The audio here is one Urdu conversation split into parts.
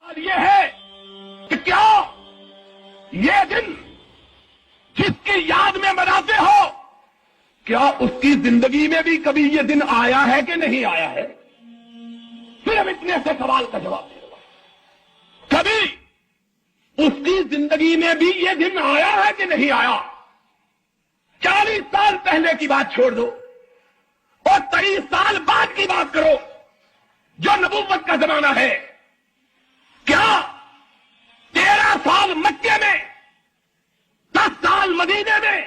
اور یہ ہے کہ کیا یہ دن جس کی یاد میں مناتے ہو، کیا اس کی زندگی میں بھی کبھی یہ دن آیا ہے کہ نہیں آیا ہے؟ صرف اتنے سے سوال کا جواب دے دو، کبھی اس کی زندگی میں بھی یہ دن آیا ہے کہ نہیں آیا؟ 40 سال پہلے کی بات چھوڑ دو اور 23 سال بعد کی بات کرو، جو نبوت کا زمانہ ہے۔ کیا 13 سال مکے میں، 10 سال مدینے میں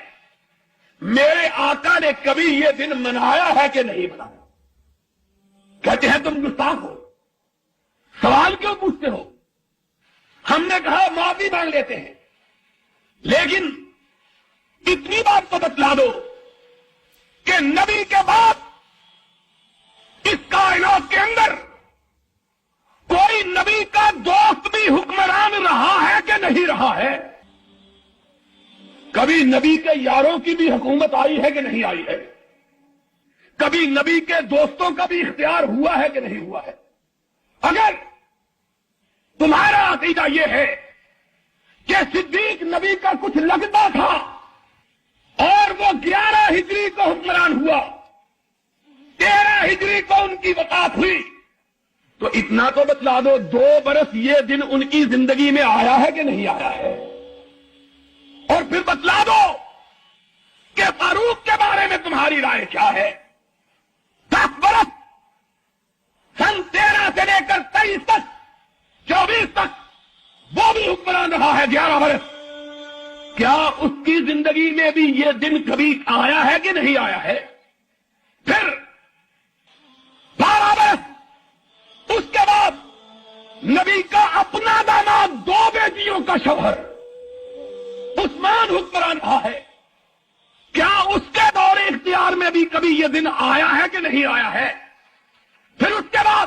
میرے آقا نے کبھی یہ دن منایا ہے کہ نہیں منایا؟ کہتے ہیں تم گستاخ ہو، سوال کیوں پوچھتے ہو؟ ہم نے کہا معافی مانگ لیتے ہیں، لیکن اتنی بات تو بتلا دو کہ نبی کے بعد اس کائنات کے اندر کوئی نبی کا دوست بھی حکمران رہا ہے کہ نہیں رہا ہے؟ کبھی نبی کے یاروں کی بھی حکومت آئی ہے کہ نہیں آئی ہے؟ کبھی نبی کے دوستوں کا بھی اختیار ہوا ہے کہ نہیں ہوا ہے؟ اگر تمہارا عقیدہ یہ ہے کہ صدیق نبی کا کچھ لگتا تھا اور وہ 11 ہجری کو حکمران ہوا، 13 ہجری کو ان کی وفات ہوئی، تو اتنا تو بتلا دو 2 برس یہ دن ان کی زندگی میں آیا ہے کہ نہیں آیا ہے؟ اور پھر بتلا دو کہ فاروق کے بارے میں تمہاری رائے کیا ہے؟ 10 برس، سن 13 سے لے کر 23 تک، 24 تک وہ بھی حکمران رہا ہے 11 برس۔ کیا اس کی زندگی میں بھی یہ دن کبھی آیا ہے کہ نہیں آیا ہے؟ پھر 12 برس، اس کے بعد نبی کا اپنا داماد 2 بیٹیوں کا شوہر عثمان حکمران رہا ہے۔ کیا اس کے دور اختیار میں بھی کبھی یہ دن آیا ہے کہ نہیں آیا ہے؟ پھر اس کے بعد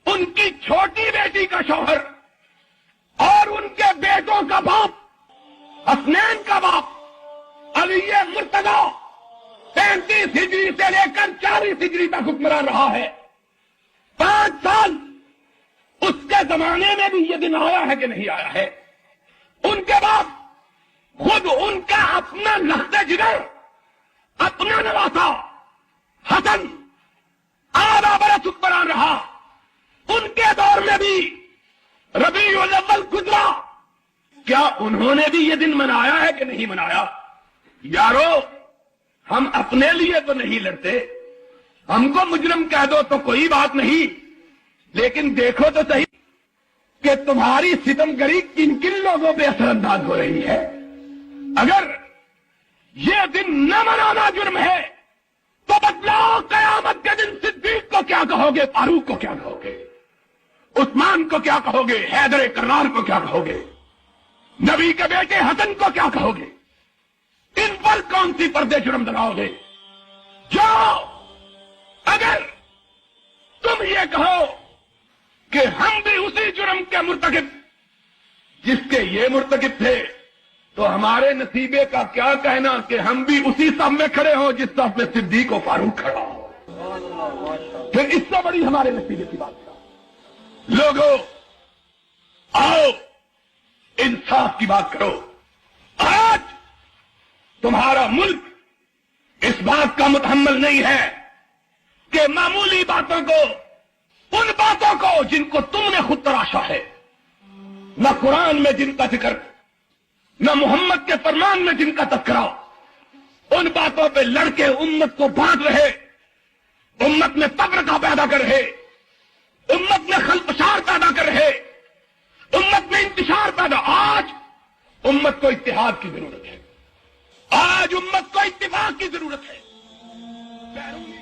ان کی چھوٹی بیٹی کا شوہر اور ان کے بیٹوں کا باپ، حسنین کا باپ علی مرتضی 35 ہجری سے لے کر 40 ہجری تک حکمران رہا ہے۔ 5 سال اس کے زمانے میں بھی یہ دن آیا ہے کہ نہیں آیا ہے؟ ان کے بعد خود ان کا اپنا لخت جگر، اپنا نواسا حسن 8 برس حکمران رہا، ان کے دور میں بھی ربیع الاول گزرا، کیا انہوں نے بھی یہ دن منایا ہے کہ نہیں منایا؟ یارو، ہم اپنے لیے تو نہیں لڑتے، ہم کو مجرم کہہ دو تو کوئی بات نہیں، لیکن دیکھو تو صحیح کہ تمہاری ستم گری کن کن لوگوں پہ اثر انداز ہو رہی ہے۔ اگر یہ دن نہ منانا جرم ہے تو بتلاؤ قیامت کے دن صدیق کو کیا کہو گے، فاروق کو کیا کہو گے، عثمان کو کیا کہو گے، حیدر کرار کو کیا کہو گے، نبی کے بیٹے حسن کو کیا کہو گے؟ ان پر کون سی پردے جرم لگاؤ گے؟ جو اگر تم یہ کہو کہ ہم بھی اسی جرم کے مرتکب جس کے یہ مرتکب تھے، تو ہمارے نصیبے کا کیا کہنا کہ ہم بھی اسی صف میں کھڑے ہوں جس صف میں صدیق و فاروق کھڑا ہو؟ پھر اس سے بڑی ہمارے نصیبے کی بات کیا؟ لوگوں، آؤ انصاف کی بات کرو۔ آج تمہارا ملک اس بات کا متحمل نہیں ہے کہ معمولی باتوں کو، ان باتوں کو جن کو تم نے خود تراشا ہے، نہ قرآن میں جن کا ذکر، نہ محمد کے فرمان میں جن کا تذکرہ، ان باتوں پہ لڑ کے امت کو بانٹ رہے، امت میں تفرقہ پیدا کر رہے، امت میں خلفشار پیدا کر رہے، امت میں انتشار پیدا۔ آج امت کو اتحاد کی ضرورت ہے، آج امت کو اتفاق کی ضرورت ہے۔ بیرونی